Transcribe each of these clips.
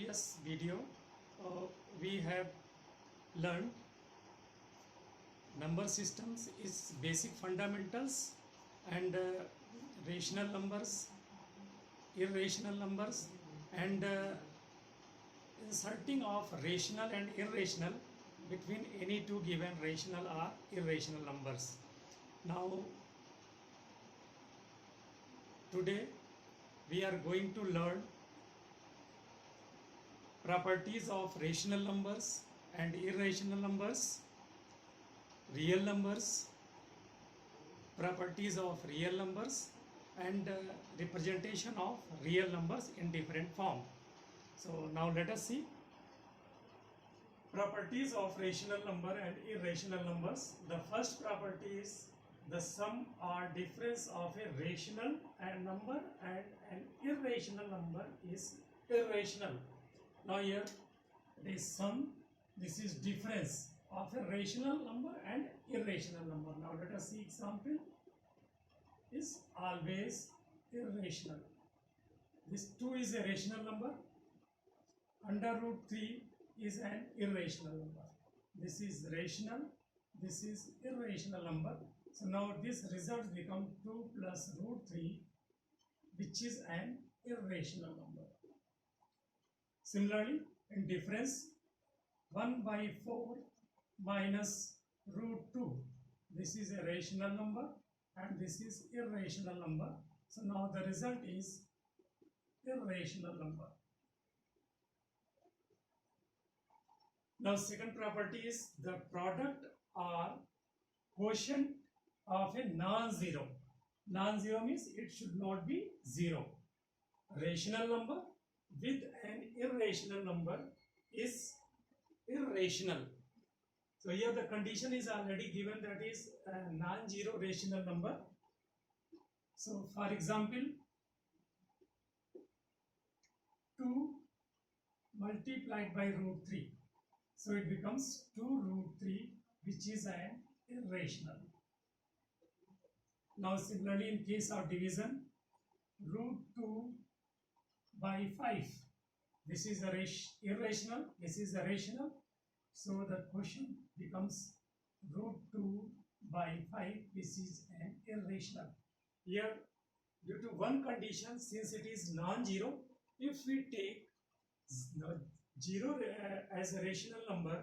previous video we have learned number systems is basic fundamentals and rational numbers, irrational numbers, and inserting of rational and irrational between any two given rational or irrational numbers. Now today we are going to learn properties of rational numbers and irrational numbers, real numbers, properties of real numbers, and representation of real numbers in different form. So now let us see properties of rational number and irrational numbers. The first property is the sum or difference of a rational number and an irrational number is irrational. Now here this sum, this is difference of a rational number and irrational number. Now let us see example is always irrational. This 2 is a rational number. Under root 3 is an irrational number. This is rational. This is irrational number. So now this result becomes 2 plus root 3, which is an irrational number. Similarly, in difference, 1 by 4 minus root 2. This is a rational number and this is irrational number. So now the result is irrational number. Now second property is the product or quotient of a non-zero. Non-zero means it should not be zero. Rational number with an irrational number is irrational. So here the condition is already given, that is a non-zero rational number. So for example, 2 multiplied by root 3. So it becomes 2 root 3, which is an irrational. Now similarly in case of division, root 2 by 5. This is a irrational, this is a rational. So the quotient becomes root 2 by 5, which is an irrational. Here, due to one condition, since it is non-zero, if we take 0 as a rational number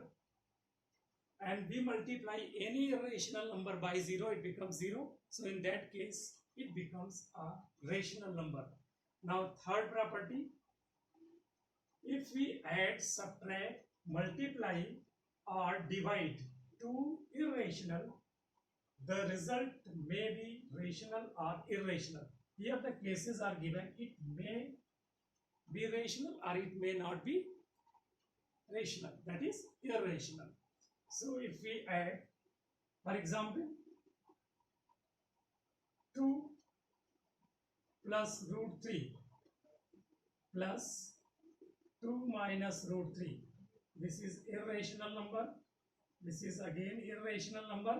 and we multiply any irrational number by 0, it becomes 0. So in that case, it becomes a rational number. Now third property, if we add, subtract, multiply or divide two irrational, the result may be rational or irrational. Here the cases are given, it may be rational or it may not be rational, that is irrational. So if we add, for example, 2 plus root 3 plus 2 minus root 3. This is irrational number. This is again irrational number.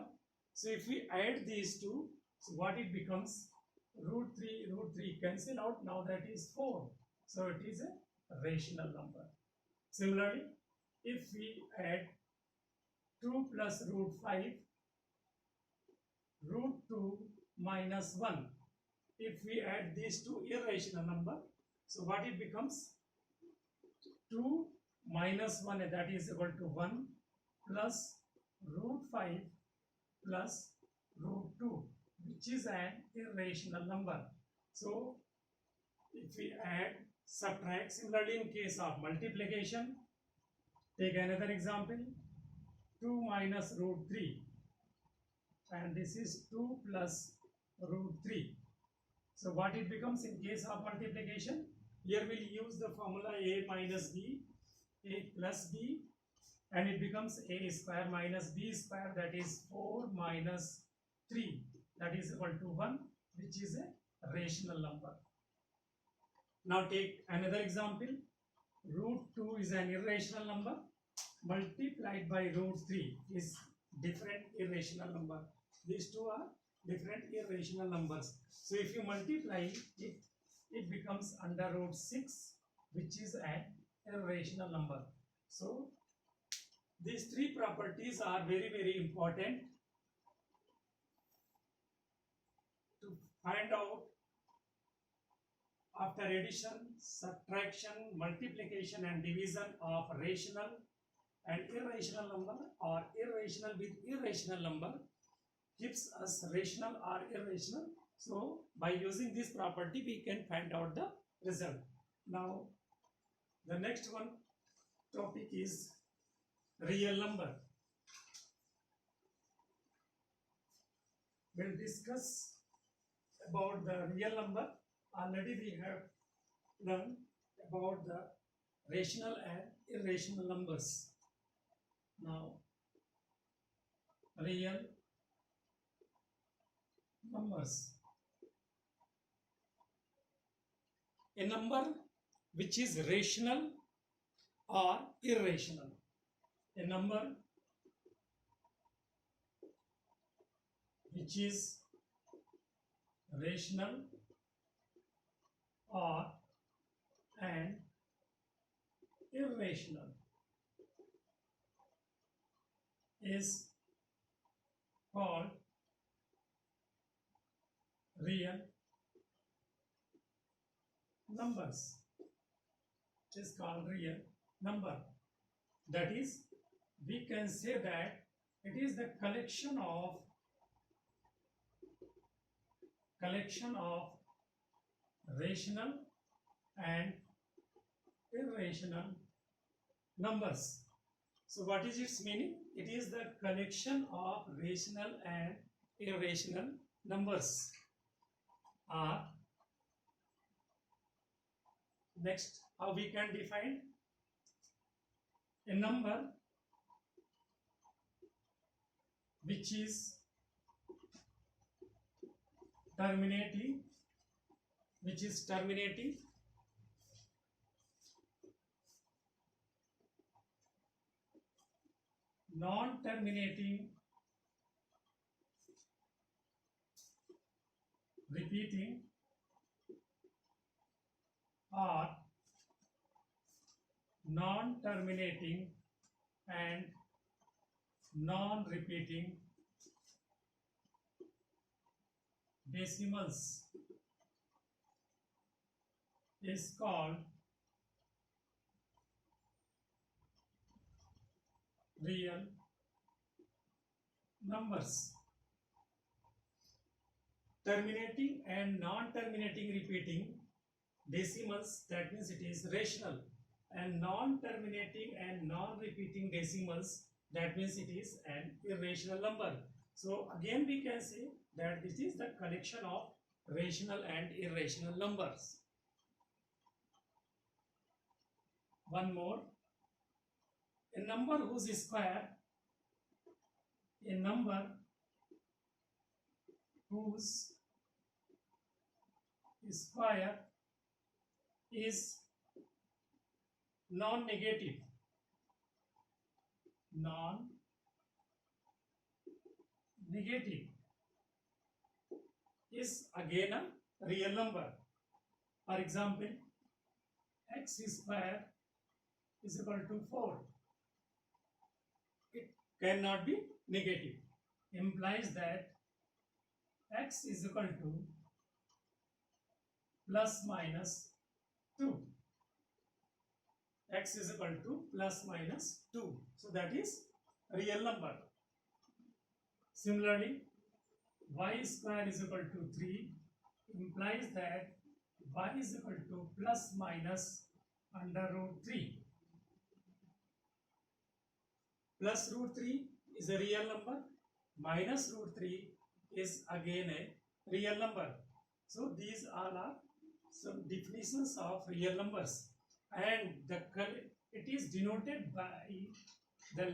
So if we add these two, so what it becomes? Root 3 cancel out. Now that is 4. So it is a rational number. Similarly, if we add 2 plus root 5, root 2 minus 1. If we add these two irrational number, so what it becomes? 2 minus 1, that is equal to 1 plus root 5 plus root 2, which is an irrational number. So if we add, subtract, similarly in case of multiplication, take another example, 2 minus root 3 and this is 2 plus root 3. So what it becomes in case of multiplication? Here we'll use the formula a minus b, a plus b, and it becomes a square minus b square, that is 4 minus 3, that is equal to 1, which is a rational number. Now take another example, root 2 is an irrational number, multiplied by root 3 is different irrational number. These two are different irrational numbers. So if you multiply it, it becomes under root 6, which is an irrational number. So these three properties are very important to find out after addition, subtraction, multiplication and division of rational and irrational number or irrational with irrational number gives us rational or irrational. So by using this property we can find out the result. Now the next one topic is real number. We'll discuss about the real number. Already we have learned about the rational and irrational numbers. Now real numbers. A number which is rational or irrational. A number which is rational or and irrational is called real numbers. It is called real number. That is, we can say that it is the collection of rational and irrational numbers. So what is its meaning? It is the collection of rational and irrational numbers. Next, how we can define a number which is terminating, non-terminating, repeating, or non-terminating and non-repeating decimals is called real numbers. Terminating and non-terminating repeating decimals, that means it is rational, and non-terminating and non-repeating decimals, that means it is an irrational number. So again we can say that this is the collection of rational and irrational numbers. One more, a number whose square is non-negative is again a real number. For example, x square is equal to 4. It cannot be negative. Implies that x is equal to plus minus 2. X is equal to plus minus 2. So that is a real number. Similarly, y square is equal to 3 implies that y is equal to plus minus under root 3. Plus root 3 is a real number. Minus root 3 is again a real number. So these all are some definitions of real numbers, and it is denoted by the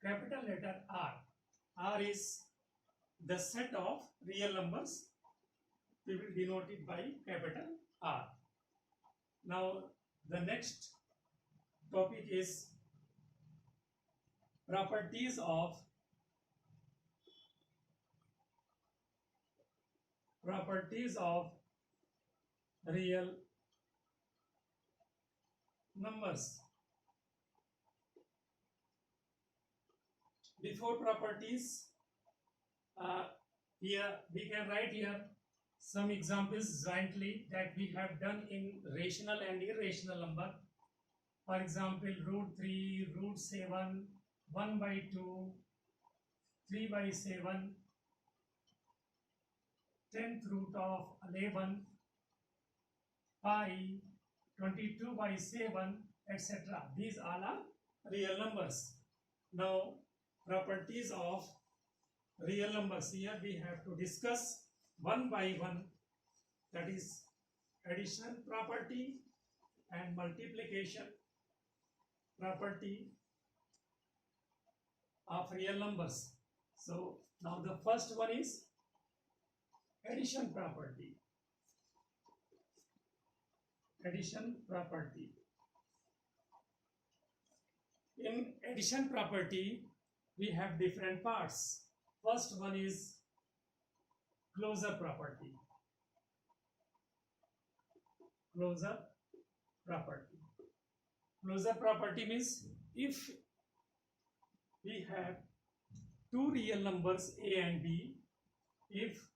capital letter R. R is the set of real numbers. We will denote it by capital R. Now the next topic is properties of real numbers. Before properties, here we can write here some examples jointly that we have done in rational and irrational number. For example, root 3, root 7, 1 by 2, 3 by 7, 10th root of 11, pi, 22 by 7, etc. These all are real numbers. Now, properties of real numbers. Here we have to discuss one by one, that is addition property and multiplication property of real numbers. So now the first one is addition property. Addition property. In addition property, we have different parts. First one is closure property. Closure property. Closure property means if we have two real numbers a and b, if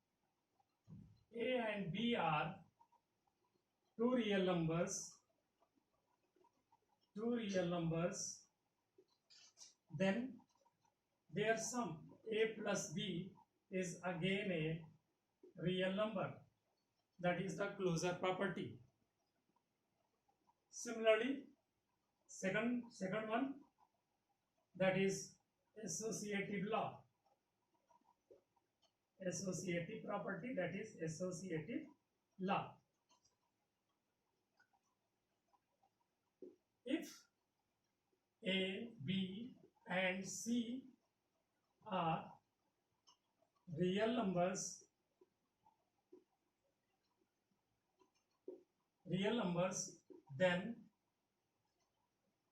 a and b are two real numbers, then their sum a plus b is again a real number. That is the closure property. Similarly, second one, that is associative law. Associative property, that is associative law. If a, b and c are real numbers, then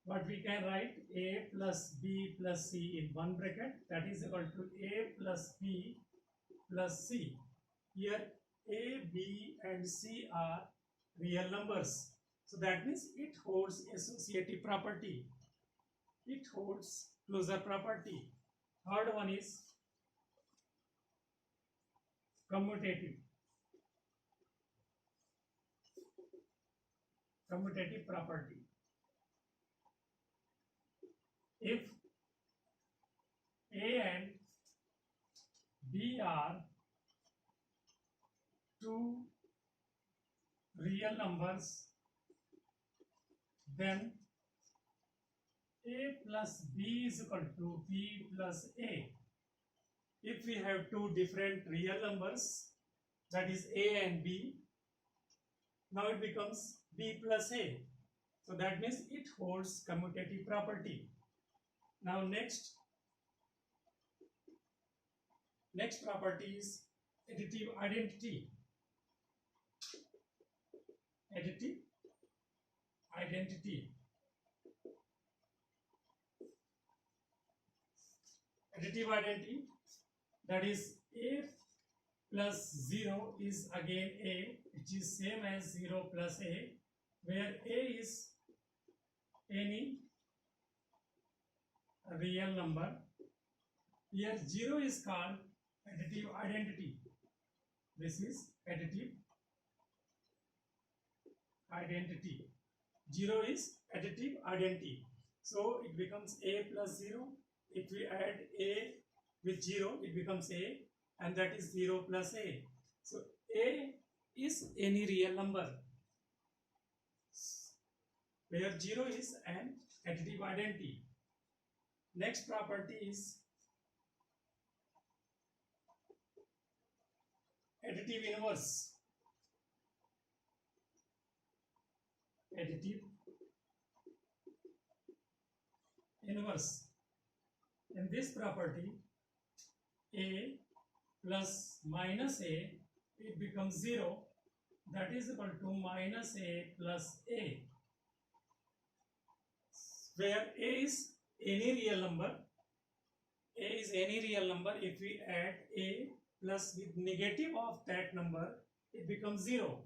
what we can write, a plus b plus c in one bracket, that is equal to a plus b plus c. Here a, b and c are real numbers, so that means it holds associative property, it holds closure property. Third one is commutative property. If a and b are two real numbers, then a plus b is equal to b plus a. If we have two different real numbers, that is a and b, now it becomes b plus a. So that means it holds commutative property. Now next property is additive identity. Additive identity. Additive identity, that is a plus 0 is again a, which is same as 0 plus a, where a is any real number. Here 0 is called additive identity. This is additive identity. 0 is additive identity. So it becomes a plus 0. If we add a with 0, it becomes a, and that is 0 plus a. So a is any real number, where 0 is an additive identity. Next property is additive inverse. Additive inverse. In this property, a plus minus a, it becomes 0, that is equal to minus a plus a, where a is any real number. A is any real number. If we add a plus with negative of that number, it becomes 0.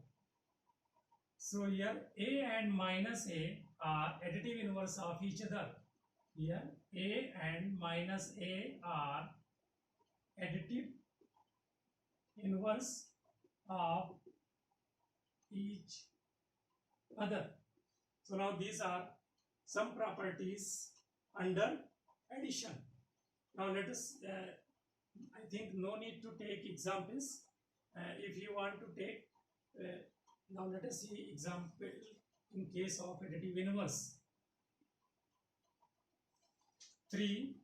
So here a and minus a are additive inverse of each other. Here A and minus A are additive inverse of each other. So now these are some properties under addition. Now let us, I think no need to take examples. If you want to take, now let us see example in case of additive inverse. 3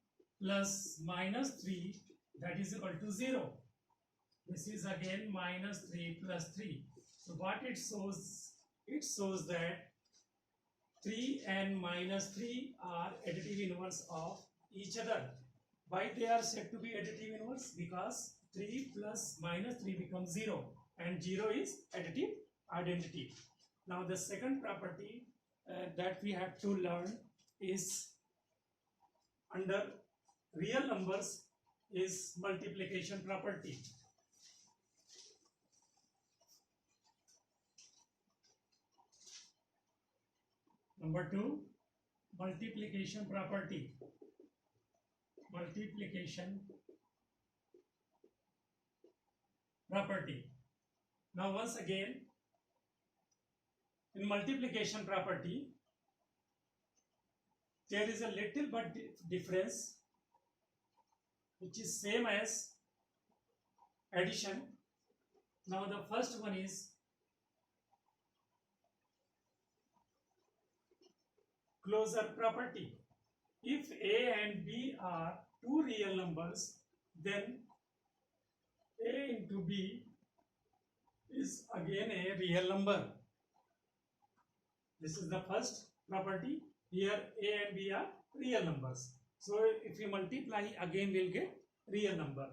plus minus 3, that is equal to 0. This is again minus 3 plus 3. So what it shows? It shows that 3 and minus 3 are additive inverse of each other. Why they are said to be additive inverse? Because 3 plus minus 3 becomes 0 and 0 is additive identity. Now the second property that we have to learn is under real numbers is multiplication property. Number 2, multiplication property. Multiplication property. Now once again, in multiplication property, there is a little but difference which is same as addition. Now the first one is closure property. If A and B are two real numbers, then A into B is again a real number. This is the first property. Here A and B are real numbers. So if we multiply, again we'll get real number.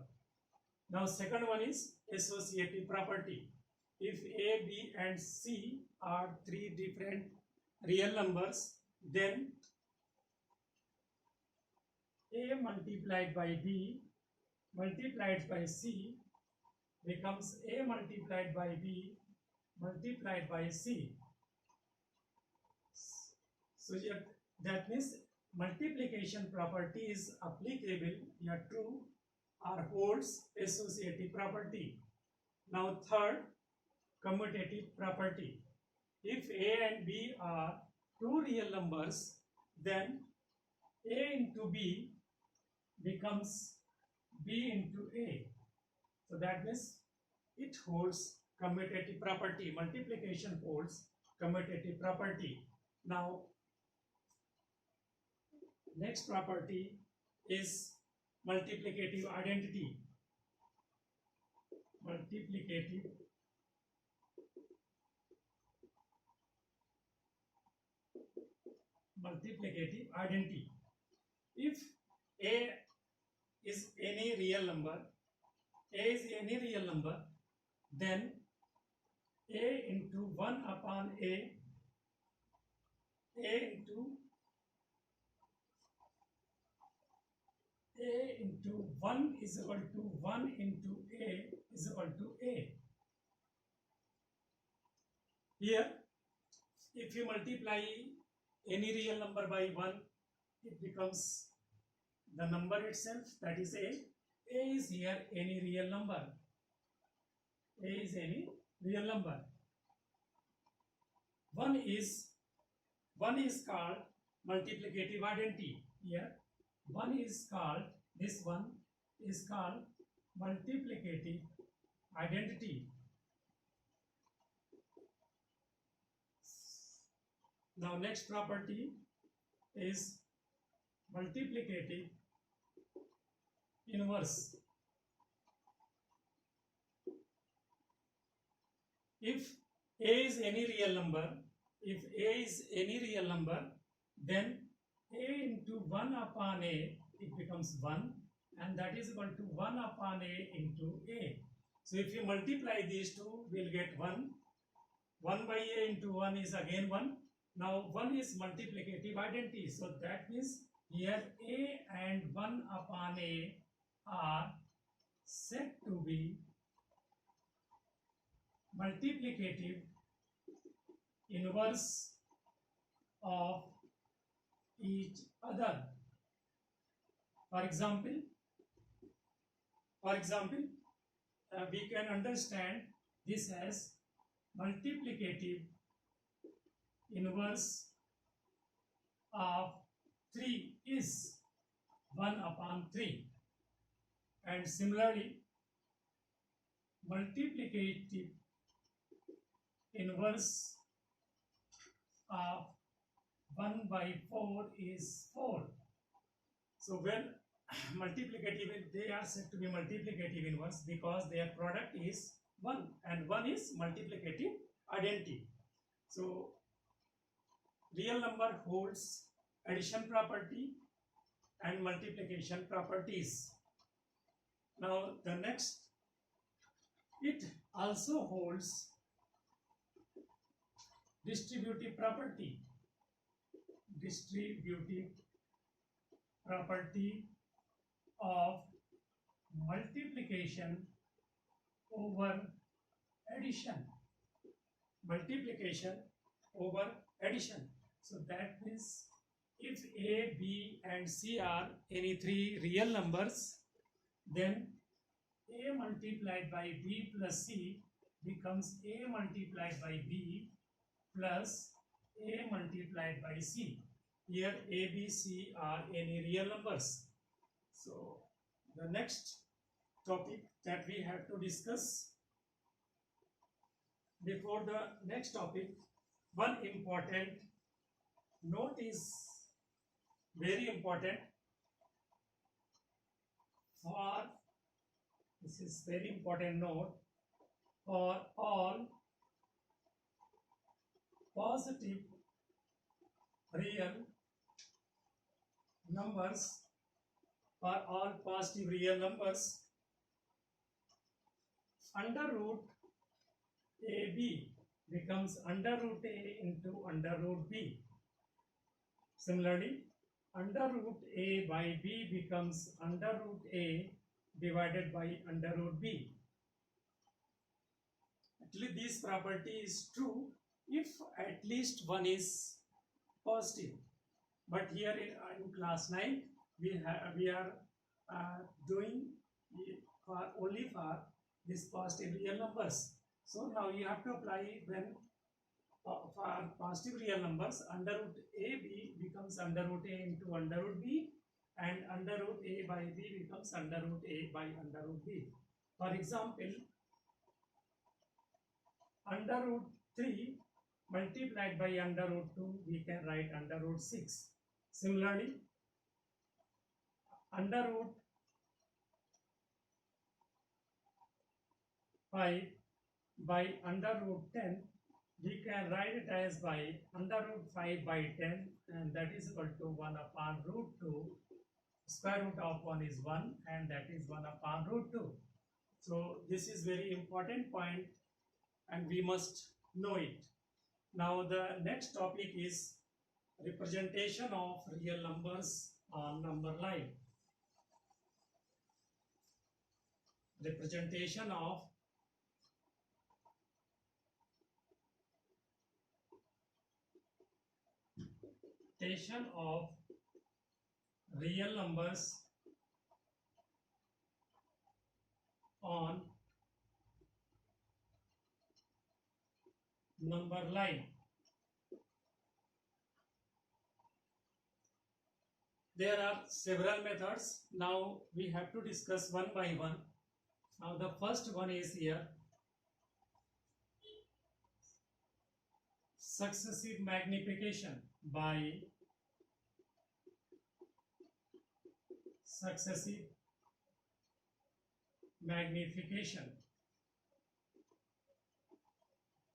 Now second one is associative property. If A, B and C are three different real numbers, then A multiplied by B multiplied by C becomes A multiplied by B multiplied by C. So that means multiplication property is applicable here true or holds associative property. Now third, commutative property. If A and B are two real numbers, then A into B becomes B into A. So that means it holds commutative property. Multiplication holds commutative property. Now next property is multiplicative identity. Multiplicative identity. If A is any real number, then A into 1 upon A into 1 is equal to 1 into A is equal to A. Here, if you multiply any real number by 1, it becomes the number itself, that is A. A is here any real number. A is any real number. One is called multiplicative identity. Here, this one is called multiplicative identity. Now next property is multiplicative inverse. If A is any real number, then A into 1 upon A, it becomes 1, and that is equal to 1 upon A into A. So if you multiply these two, we'll get 1. 1 by A into 1 is again 1. Now 1 is multiplicative identity. So that means here A and 1 upon A are said to be multiplicative inverse of each other. For example, we can understand this as multiplicative inverse of 3 is 1 upon 3, and similarly multiplicative inverse of 1 by 4 is 4. So when multiplicative, they are said to be multiplicative inverse because their product is 1 and 1 is multiplicative identity. So real number holds addition property and multiplication properties. Now the next, it also holds distributive property of multiplication over addition. So that means if A, B and C are any three real numbers, then A multiplied by B plus C becomes A multiplied by B plus A multiplied by C. Here A, B, C are any real numbers. So the next topic that we have to discuss, before the next topic, one important note is very important for, this is very important note, for all positive real numbers, under root AB becomes under root A into under root B. Similarly, under root A by B becomes under root A divided by under root B. Actually, this property is true if at least one is positive. But here in class 9, we are doing only for this positive real numbers. So now you have to apply when for positive real numbers, under root AB becomes under root A into under root B, and under root A by B becomes under root A by under root B. For example, under root 3 multiplied by under root 2, we can write under root 6. Similarly, under root 5 by under root 10, we can write it as by under root 5 by 10, and that is equal to 1 upon root 2. Square root of 1 is 1, and that is 1 upon root 2. So this is very important point and we must know it. Now the next topic is representation of real numbers on number line. Representation of real numbers on number line. There are several methods. Now we have to discuss one by one. Now the first one is here. Successive magnification by successive magnification.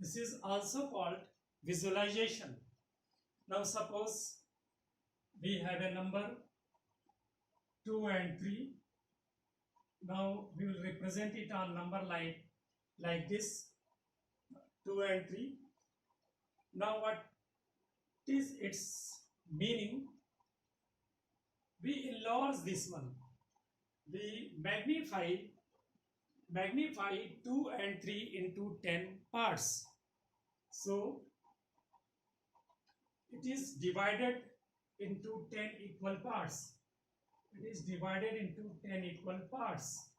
This is also called visualization. Now suppose we have a number 2 and 3. Now we will represent it on number line like this, 2 and 3. Now what is its meaning? We enlarge this one. We magnify 2 and 3 into 10 parts. So it is divided into 10 equal parts. It is divided into 10 equal parts.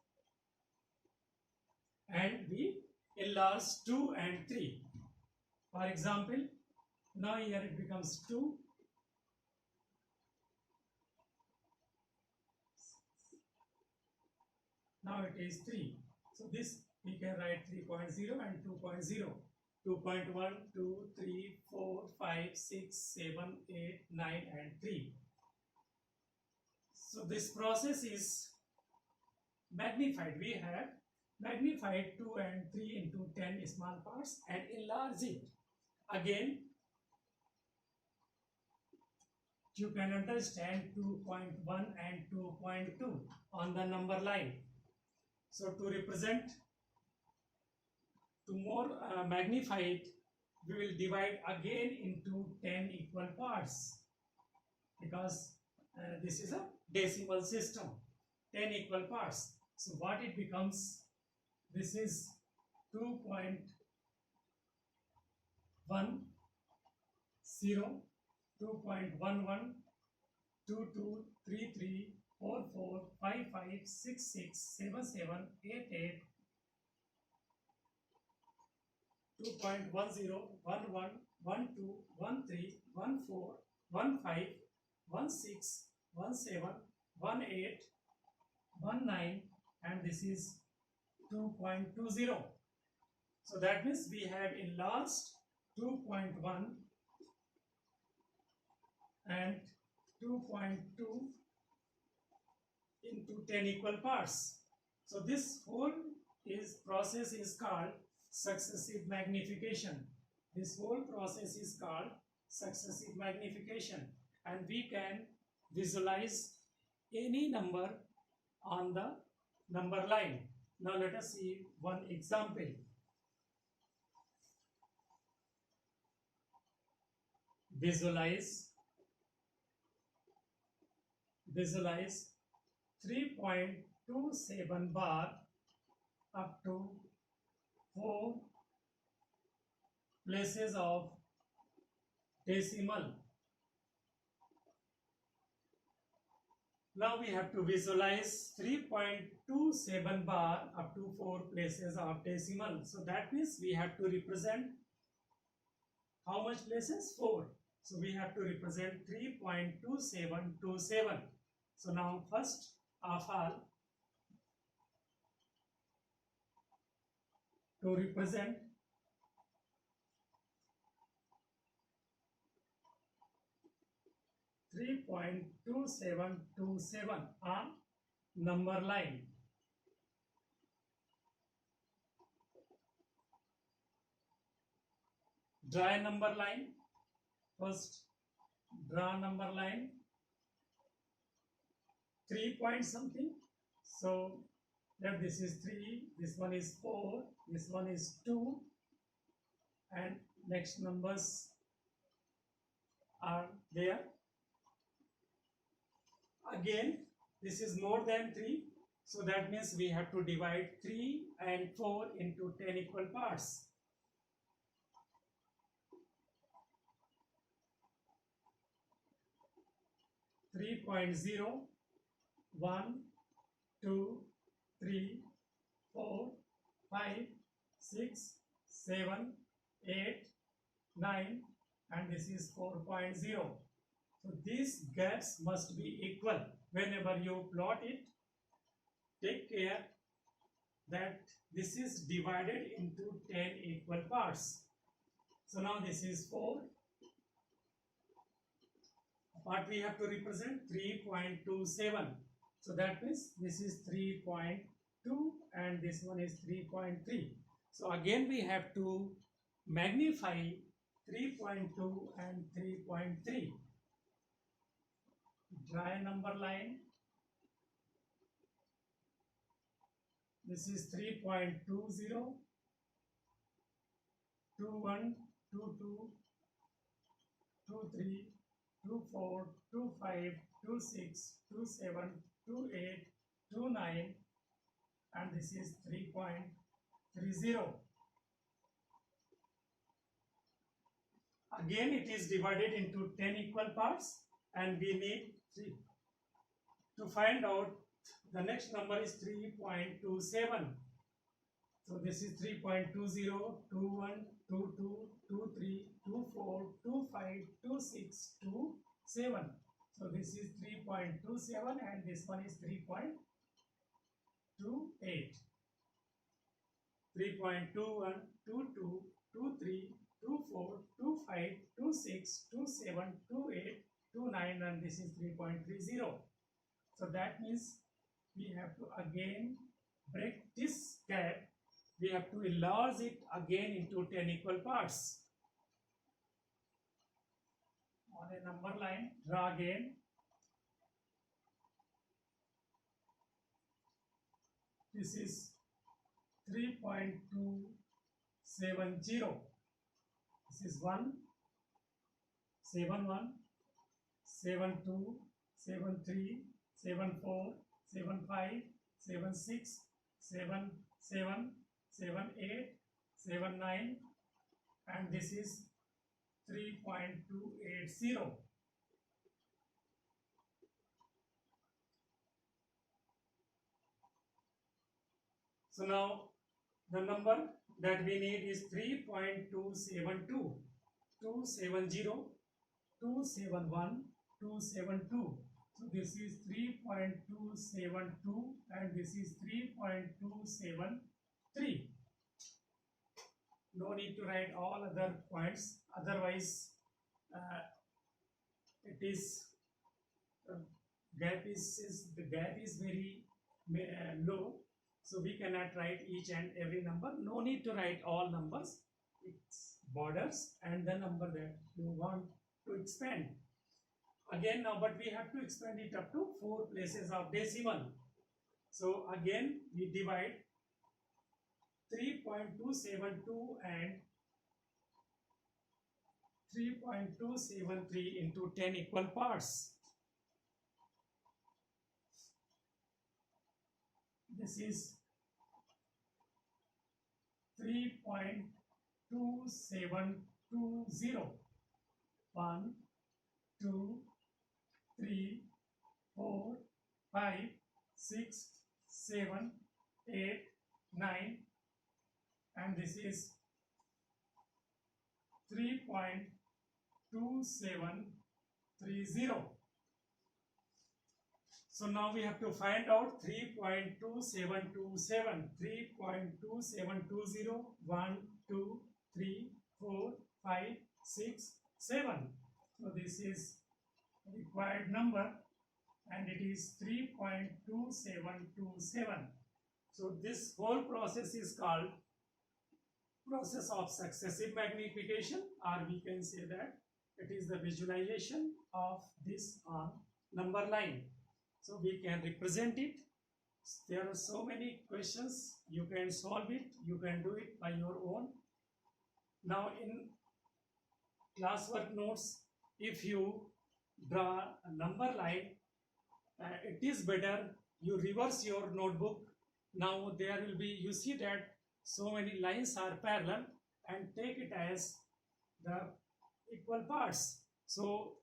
And we enlarge 2 and 3. For example, now here it becomes 2. Now it is 3. So this we can write 3.0 and 2.0. 2.1, 2, 3, 4, 5, 6, 7, 8, 9 and 3. So this process is magnified. We have magnified 2 and 3 into 10 small parts and enlarge it. Again, you can understand 2.1 and 2.2 on the number line. So to represent, to more magnify it, we will divide again into 10 equal parts, because this is a decimal system, 10 equal parts. So what it becomes, this is 2.10, 2.11, 22, 33, 44, 55, 66, 77, 88, 2.10, 11, 12, 13, 14, 15, 16, 17, 18, 19, and this is 2.20. So that means we have enlarged 2.1 and 2.2 into 10 equal parts. So this whole process is called successive magnification. This whole process is called successive magnification, and we can visualize any number on the number line. Now let us see one example. Visualize 3.27 bar up to 4 places of decimal. Now we have to visualize 3.27 bar up to 4 places of decimal. So that means we have to represent how much places? 4. So we have to represent 3.2727. So now first of all, to represent 3.2727 on number line. Draw a number line. First, draw number line. 3 point something. So that this is 3, this one is 4, this one is 2, and next numbers are there. Again, this is more than 3, so that means we have to divide 3 and 4 into 10 equal parts. Three 1, 2, 3, 4, 5, 6, 7, 8, 9, and this is 4.0. So these gaps must be equal. Whenever you plot it, take care that this is divided into 10 equal parts. So now this is 4. What we have to represent? 3.27. So that means this is 3.2 and this one is 3.3. So again we have to magnify 3.2 and 3.3. Draw a number line. This is 3.20, 21, 22, 23, 24, 25, 26, 27, 28, 29, and this is 3.30. Again it is divided into 10 equal parts, and we need 3 to find out. The next number is 3.27. So this is 3.20, 21, 22, 23, 24, 25, 26, 27. So this is 3.27 and this one is 3.28. 3.21, 22, 23, 24, 25, 26, 27, 28, 29, and this is 3.30. So that means we have to again break this gap. We have to enlarge it again into 10 equal parts. On a number line, draw again. This is 3.270. This is 1, 7, 1, 7, 2, 7, 3, 7, 4, 7, 5, 7, 6, 7, 7, 7, 8, 7, 9, and this is 3.280. So now the number that we need is 3.272, 270, 271, 272. So this is 3.272 and this is 3.273. No need to write all other points, otherwise it is the gap is very low, so we cannot write each and every number. No need to write all numbers. It's borders and the number that you want to expand. Again now, but we have to expand it up to 4 places of decimal. So again we divide 3.272 and 3.273 into 10 equal parts. This is 3.2720. 1, 2, 3, 4, 5, 6, 7, 8, 9, and this is 3.2730. So now we have to find out 3.2727. 3.2720. 1, 2, 3, 4, 5, 6, 7. So this is required number and it is 3.2727. So this whole process is called process of successive magnification, or we can say that it is the visualization of this number line. So we can represent it. There are so many questions, you can solve it, you can do it by your own. Now in classwork notes, if you draw a number line, it is better you reverse your notebook. Now there will be, you see that so many lines are parallel, and take it as the equal parts. So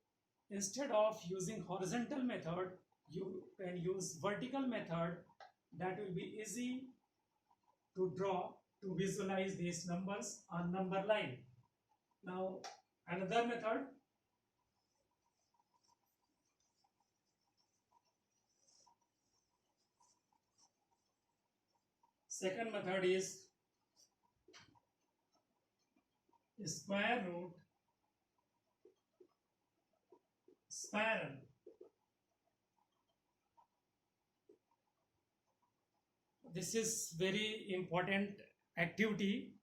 instead of using horizontal method, you can use vertical method. That will be easy to draw, to visualize these numbers on number line. Now another method, second method is square root spiral. This is very important activity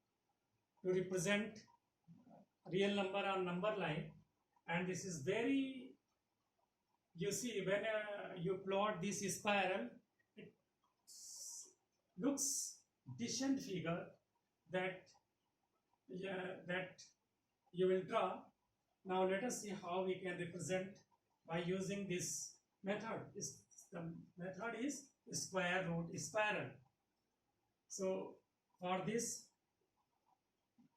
to represent real number on number line, and this is very, you see, when you plot this spiral, it looks decent figure that that you will draw. Now let us see how we can represent by using this method. The method is square root spiral. So for this,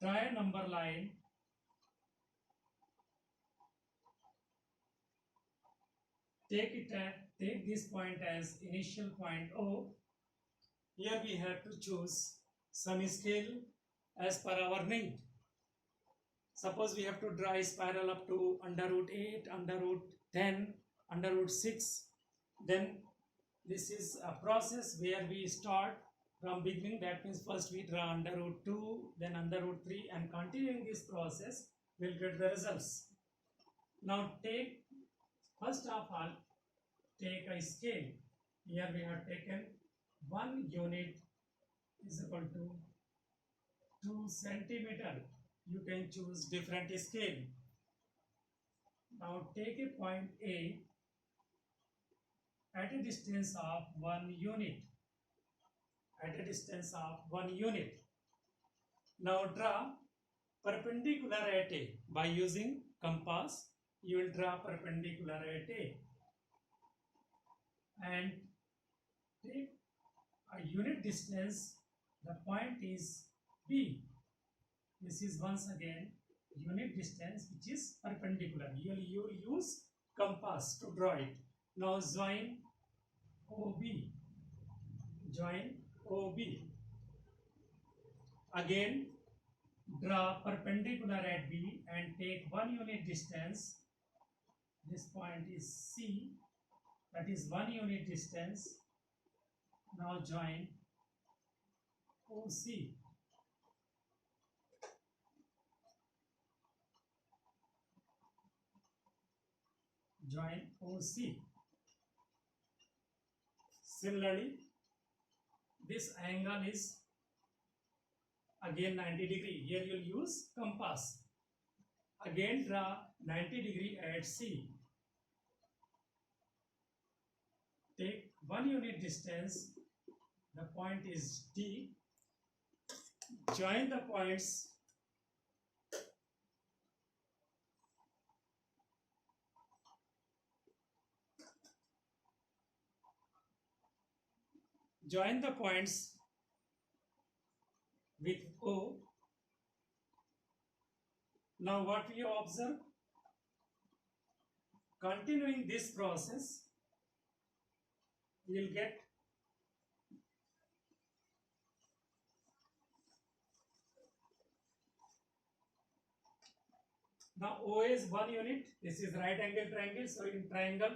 draw a number line take this point as initial point O. Here we have to choose some scale as per our need. Suppose we have to draw a spiral up to under root 8, under root 10, under root 6. Then this is a process where we start from beginning. That means first we draw under root 2, then under root 3, and continuing this process will get the results. Now first of all, take a scale. Here we have taken 1 unit is equal to 2 centimeter. You can choose different scale. Now take a point A at a distance of 1 unit. At a distance of 1 unit. Now draw perpendicular at A. By using compass, you will draw perpendicular at A. And take a unit distance. The point is B. This is once again unit distance which is perpendicular. You will use compass to draw it. Now join OB. Join OB. Again draw perpendicular at B and take 1 unit distance. This point is C. That is 1 unit distance. Now join OC. Join OC. Similarly, this angle is again 90 degree. Here you will use compass. Again draw 90 degree at C. Take 1 unit distance. The point is D. Join the points. Join the points with O. Now what we observe? Continuing this process, we will get now OA is 1 unit. This is right angle triangle. So in triangle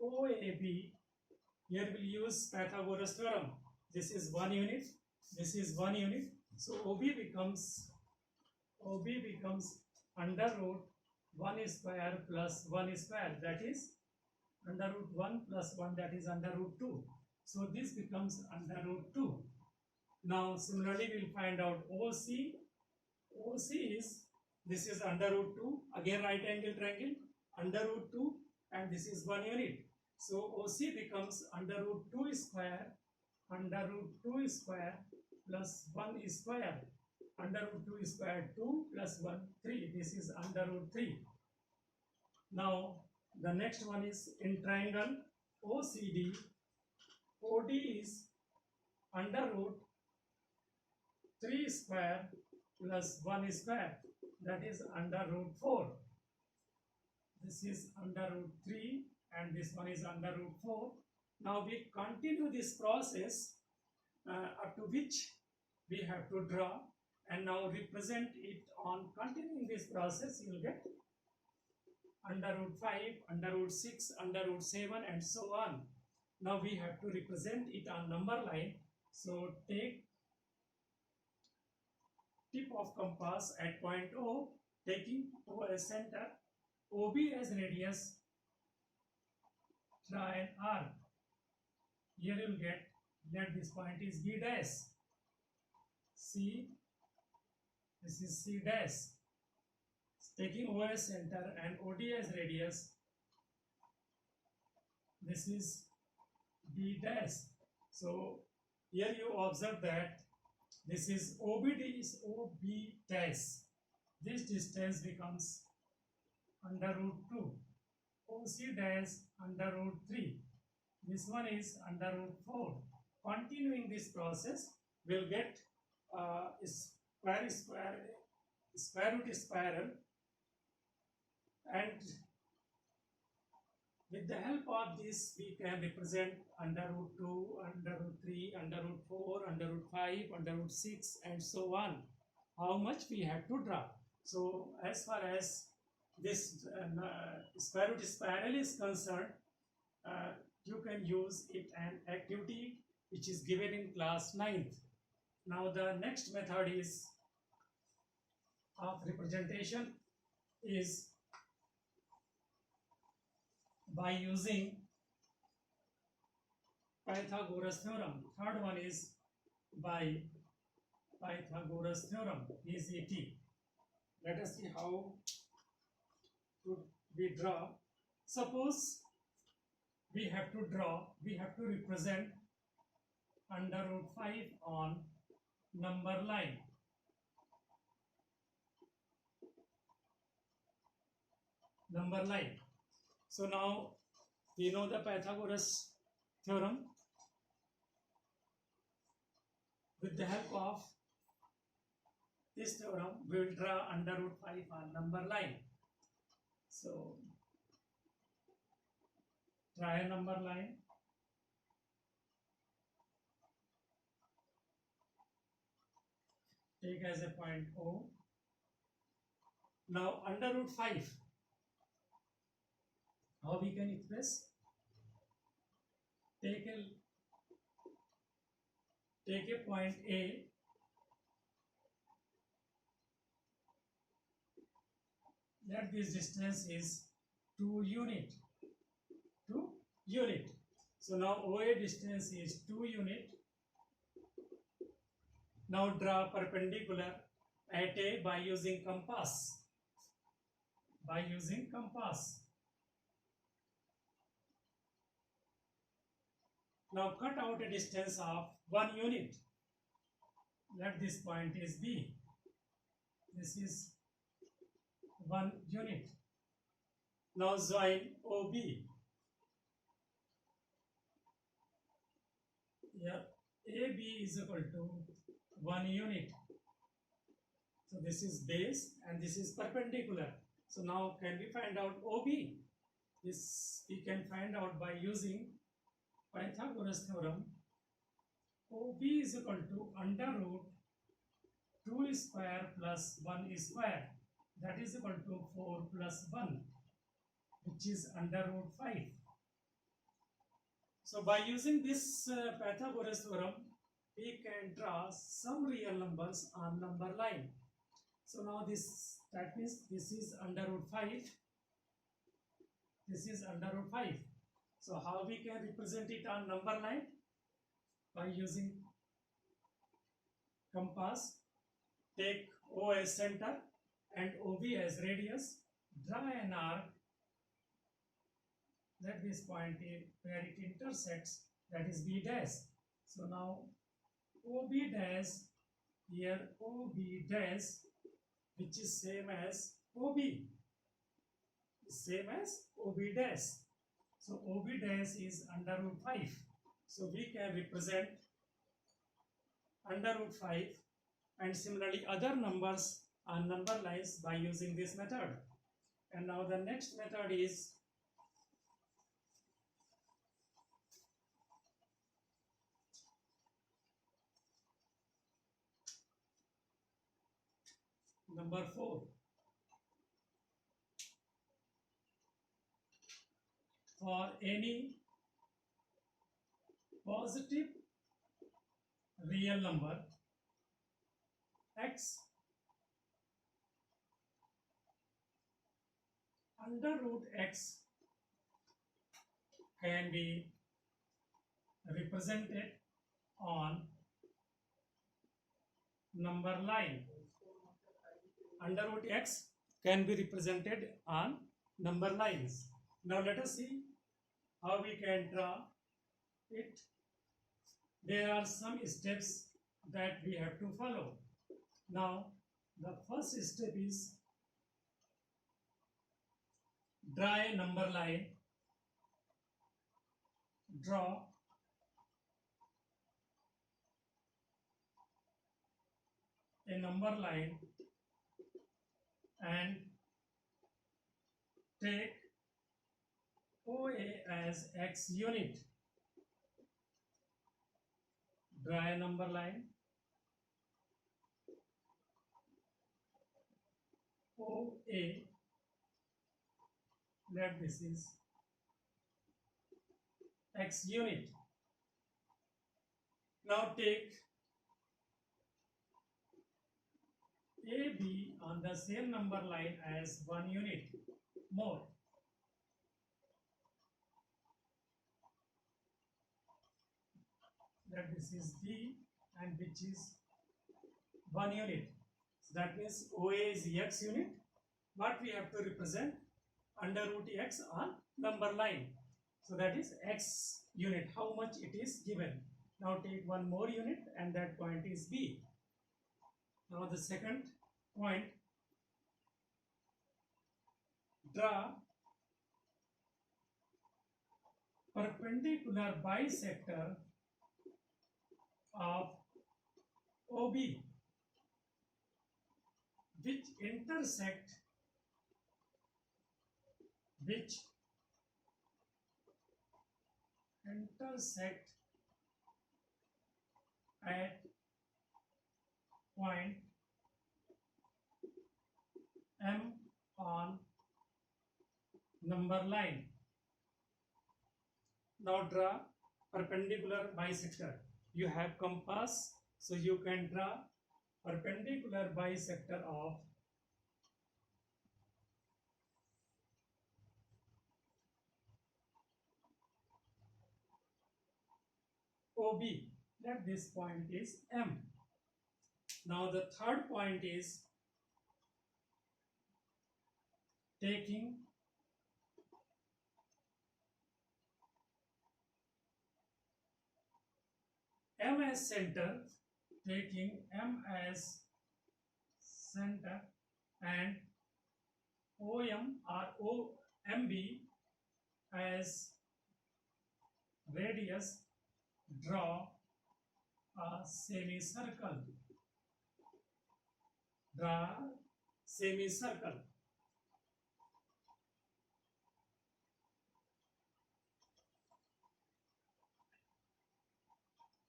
OAB, here we'll use Pythagoras theorem. This is 1 unit. This is 1 unit. So OB becomes under root 1 square plus 1 square. That is under root 1 plus 1. That is under root 2. So this becomes under root 2. Now similarly we'll find out OC. OC is, this is under root 2. Again right angle triangle. Under root 2. And this is 1 unit. So OC becomes under root 2 square plus 1 square. Under root 2 square 2 plus 1 3. This is under root 3. Now the next one is in triangle OCD. OD is under root 3 square plus 1 square. That is under root 4. This is under root 3 and this one is under root 4. Now we continue this process up to which we have to draw, and now represent it on continuing this process. You will get under root 5, under root 6, under root 7 and so on. Now we have to represent it on number line. So take tip of compass at point O, taking O as center, OB as radius, draw an arc. Here you will get that this point is B dash. C, this is C dash. Taking O as center and OD as radius, this is B dash. So here you observe that this is OBD is OB dash. This distance becomes under root 2. OC dash under root 3. This one is under root 4. Continuing this process, we'll get square root spiral, and With the help of this, we can represent under root 2, under root 3, under root 4, under root 5, under root 6, and so on. How much we have to draw. So as far as this square root spiral is concerned, you can use it an activity which is given in class 9th. Now the next method is of representation is by using Pythagoras theorem. Third one is by Pythagoras theorem, PCT. Let us see how we draw. Suppose we have to represent under root 5 on number line. So now we know the Pythagoras theorem. With the help of this theorem, we will draw under root 5 on number line. So try a number line. Take as a point O. Now under root 5, how we can express? Take a point A, let this distance is 2 unit. So now OA distance is 2 unit. Now draw perpendicular at A by using compass. Now cut out a distance of 1 unit. Let this point is B. This is 1 unit. Now join OB. Here AB is equal to 1 unit. So this is base and this is perpendicular. So now can we find out OB? This we can find out by using Pythagoras theorem. OB is equal to under root 2 square plus 1 square. That is equal to 4 plus 1, which is under root 5. So by using this Pythagoras theorem, we can draw some real numbers on number line. So now that means this is under root 5. This is under root 5. So how we can represent it on number line? By using compass. Take O as center and OB as radius. Draw an arc. Let this point where it intersects, that is B dash. So now OB dash, here OB dash, which is same as OB. Dash. So OB dash is under root 5. So we can represent under root 5 and similarly other numbers on number lines by using this method. And now the next method is number 4. For any positive real number x, under root x can be represented on number line. Under root x can be represented on number lines. Now let us see how we can draw it. There are some steps that we have to follow. Now the first step is draw a number line. Draw a number line and take OA as X unit. Draw a number line. OA, let this is X unit. Now take AB on the same number line as 1 unit more. That this is D and which is 1 unit. So that means OA is X unit. What we have to represent? Under root X on number line. So that is X unit. How much it is given. Now take one more unit and that point is B. Now the second point, draw perpendicular bisector of OB which intersect at point M on number line. Now draw perpendicular bisector. You have compass, so you can draw perpendicular bisector of OB. That this point is M. Now the third point is taking M as center, and OM or OMB as radius, draw a semicircle. Draw semicircle.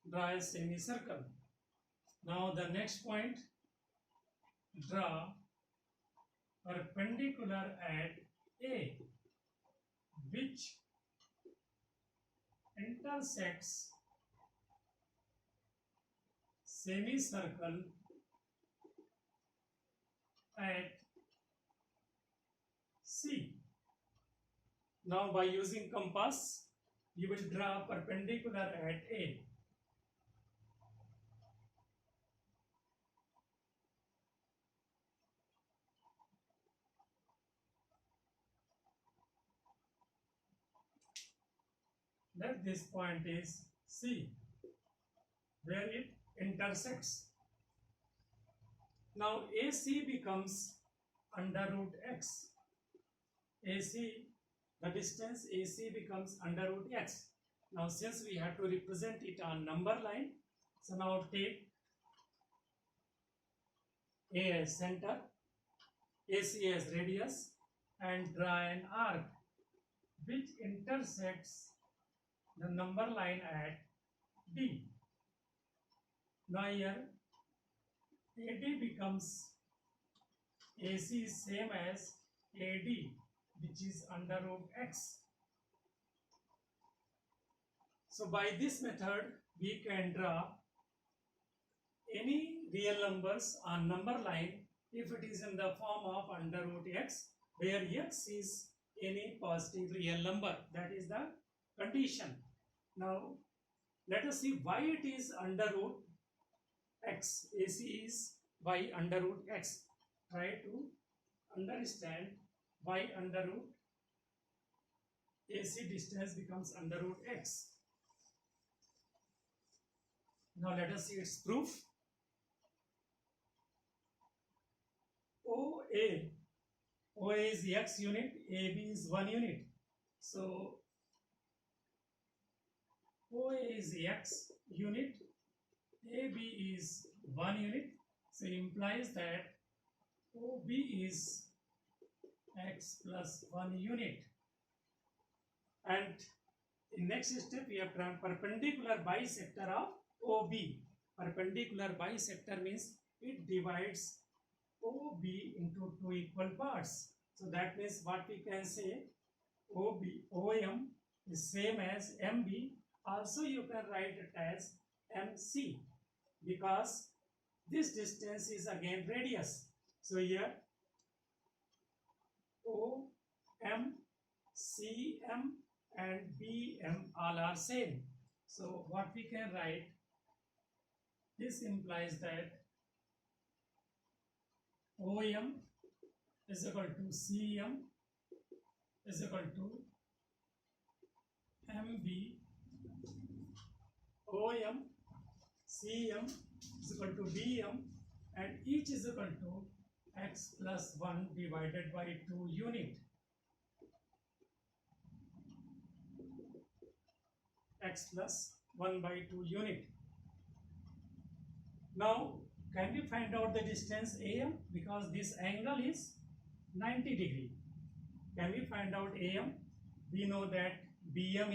Draw a semicircle. Now the next point, draw perpendicular at A which intersects semicircle at C. Now by using compass, you will draw perpendicular at A. That this point is C, where it intersects. Now AC becomes under root X. AC, the distance AC becomes under root X. Now since we have to represent it on number line, so now take A as center, AC as radius, and draw an arc which intersects the number line at D. Now here AD becomes AC is same as AD, which is under root X. So by this method we can draw any real numbers on number line if it is in the form of under root X, where X is any positive real number. That is the condition. Now let us see why it is under root X. AC is by under root X. Try to understand why under root AC distance becomes under root X. Now let us see its proof. OA is X unit, AB is 1 unit. So OA is X unit, AB is 1 unit. So it implies that OB is X plus 1 unit. And in next step we have drawn perpendicular bisector of OB. Perpendicular bisector means it divides OB into two equal parts. So that means what we can say, OM is same as MB. Also you can write it as MC, because this distance is again radius. So here OM, CM and BM all are same. So what we can write, this implies that OM is equal to CM is equal to MB. OM, CM is equal to BM, and each is equal to x plus 1 divided by 2 unit. X plus 1 by 2 unit. Now can we find out the distance AM, because this angle is 90 degree. Can we find out AM? We know that BM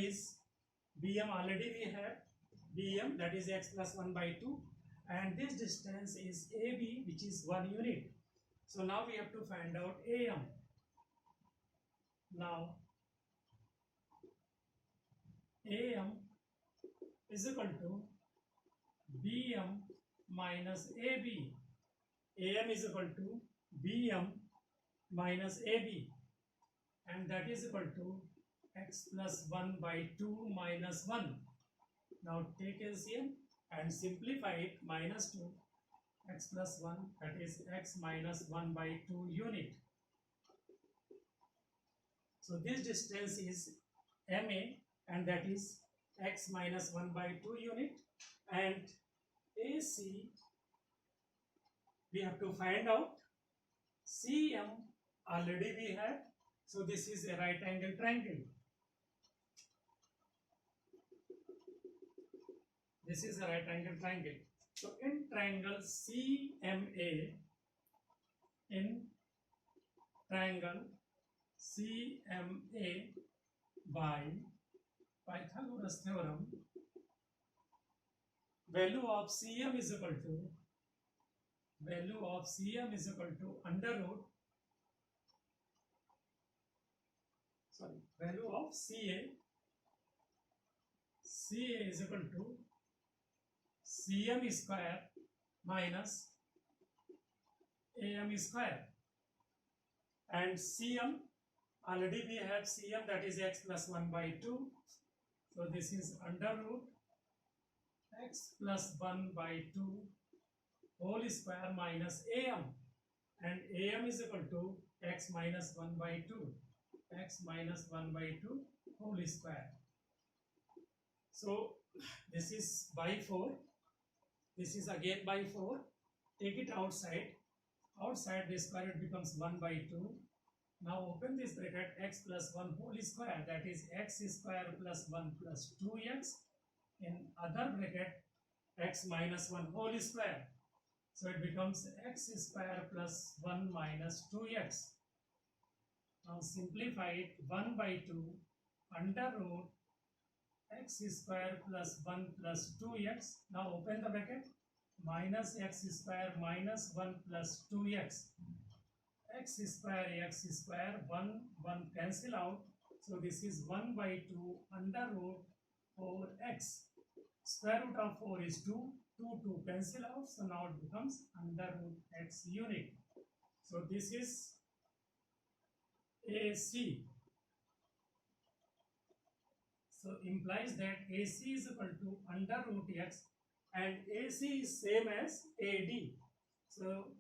already we have BM, that is x plus 1 by 2, and this distance is AB, which is 1 unit. So now we have to find out AM. Now AM is equal to BM minus AB. AM is equal to BM minus AB, and that is equal to x plus 1 by 2 minus 1. Now take LCM and simplify it. Minus 2 x plus 1, that is x minus 1 by 2 unit. So this distance is MA, and that is x minus 1 by 2 unit. And AC we have to find out. CM already we have, so this is a right angle triangle. This is a right angle triangle. So in triangle CMA, by Pythagoras theorem, value of CM is equal to value of CA is equal to CM square minus AM square, and CM already we have CM, that is x plus 1 by 2. So this is under root x plus 1 by 2 whole square minus AM, and AM is equal to x minus 1 by 2 whole square. So this is by 4, this is again by 4. Take it outside the square root becomes 1 by 2. Now open this bracket, x plus 1 whole square, that is x square plus 1 plus 2x, in other bracket x minus 1 whole square. So it becomes x square plus 1 minus 2x. Now simplify it, 1 by 2 under root x square plus 1 plus 2x. Now open the bracket, minus x square minus 1 plus 2x. X square, 1 cancel out. So this is 1 by 2 under root 4x. Square root of 4 is 2 cancel out. So now it becomes under root x unit. So this is AC. So implies that AC is equal to under root x, and AC is same as AD. So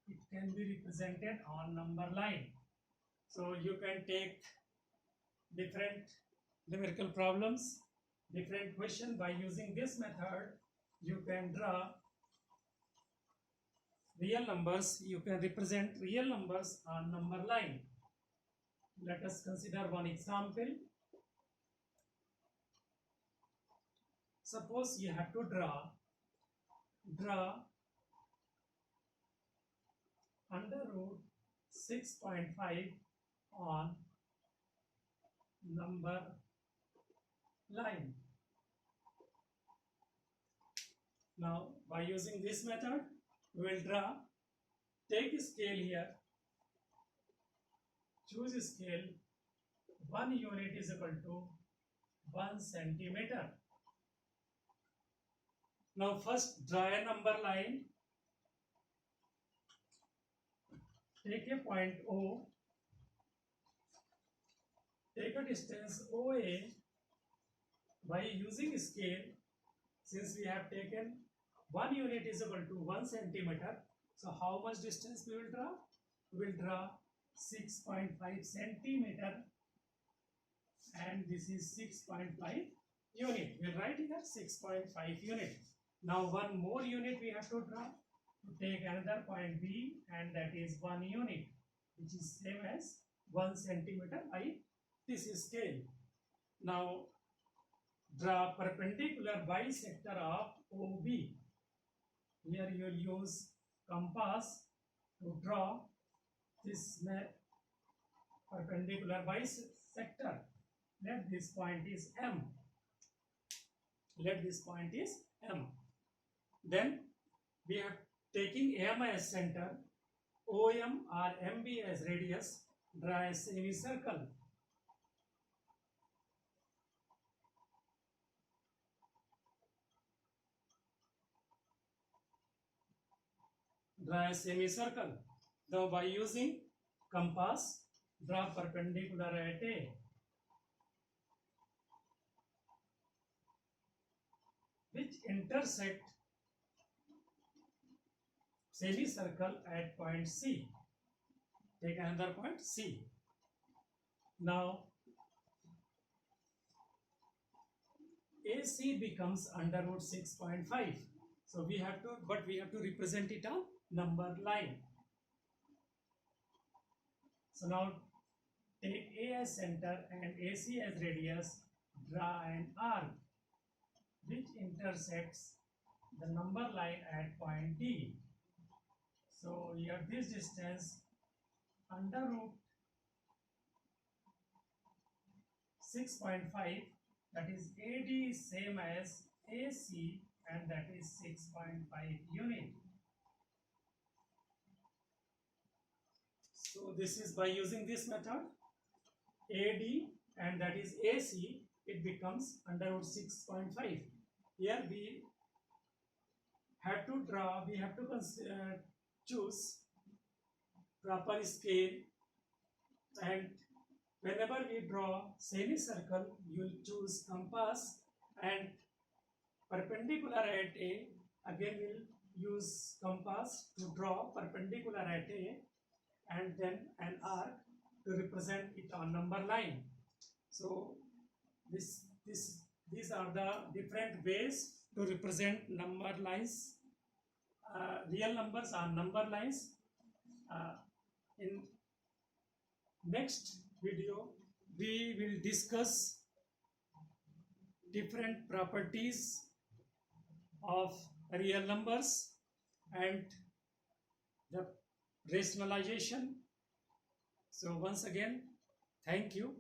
it can be represented on number line. So you can take different numerical problems, different question. By using this method, you can draw real numbers. You can represent real numbers on number line. Let us consider one example. Suppose you have to draw under root 6.5 on number line. Now by using this method we will draw, take a scale here, choose a scale, 1 unit is equal to 1 centimeter. Now first draw a number line, take a point O, take a distance OA. By using scale, since we have taken 1 unit is equal to 1 centimeter, so how much distance we will draw? We will draw 6.5 centimeter, and this is 6.5 unit. We will write here 6.5 unit. Now one more unit we have to draw, to take another point B, and that is 1 unit, which is same as 1 centimeter by this scale. Now draw perpendicular bisector of OB. Here you will use compass to draw this perpendicular bisector. Let this point is M. Let this point is M. Then we are taking M as center, OM or MB as radius, draw a semicircle. Draw a semicircle. Now by using compass, draw perpendicular at A. Which intersect semicircle at point C. Take another point C. Now AC becomes under root 6.5. So we have to represent it on number line. So now take A as center and AC as radius, draw an arc which intersects the number line at point D. So here this distance under root 6.5, that is AD is same as AC, and that is 6.5 unit. So this is by using this method, AD and that is AC, it becomes under root 6.5. Here we have to draw, we have to choose proper scale, and whenever we draw semicircle, you will choose compass, and perpendicular at A, again we will use compass to draw perpendicular at A, and then an arc to represent it on number line. So these are the different ways to represent number lines, real numbers on number lines. In next video, we will discuss different properties of real numbers and the rationalization. So once again, thank you.